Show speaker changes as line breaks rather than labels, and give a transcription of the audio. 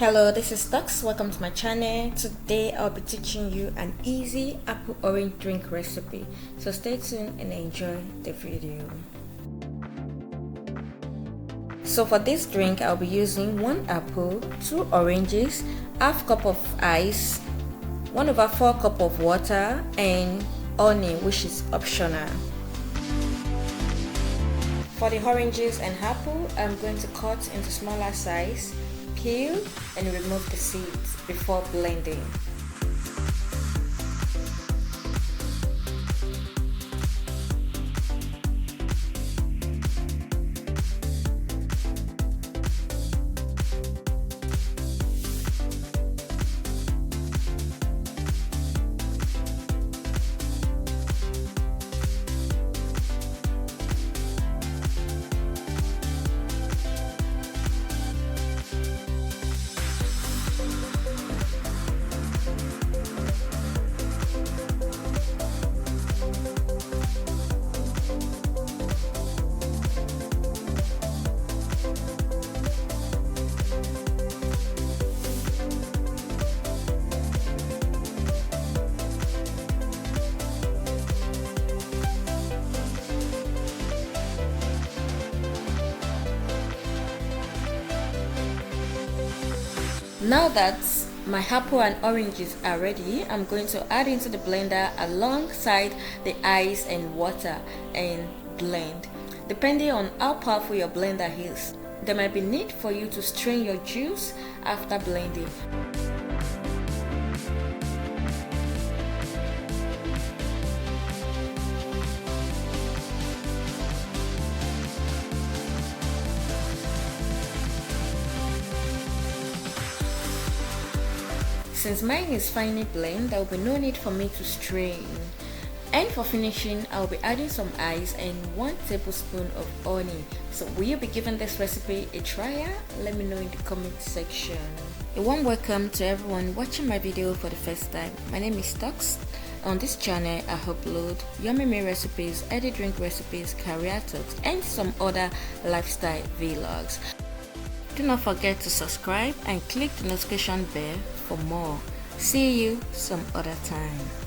Hello, this is Tux. Welcome to my channel. Today I'll be teaching you an easy apple orange drink recipe. So stay tuned and enjoy the video. So for this drink I'll be using 1 apple, 2 oranges, half cup of ice, 1/4 cup of water, and honey, which is optional. For the oranges and apple, I'm going to cut into smaller size, peel and remove the seeds before blending. Now that my apple and oranges are ready, I'm going to add into the blender alongside the ice and water and blend. Depending on how powerful your blender is, there might be need for you to strain your juice after blending. Since mine is finely blended, there will be no need for me to strain. And for finishing, I'll be adding some ice and 1 tablespoon of honey. So will you be giving this recipe a try? Let me know in the comment section. A warm welcome to everyone watching my video for the first time. My name is Tux. On this channel, I upload yummy meal recipes, healthy drink recipes, career talks, and some other lifestyle vlogs. Do not forget to subscribe and click the notification bell for more. See you some other time.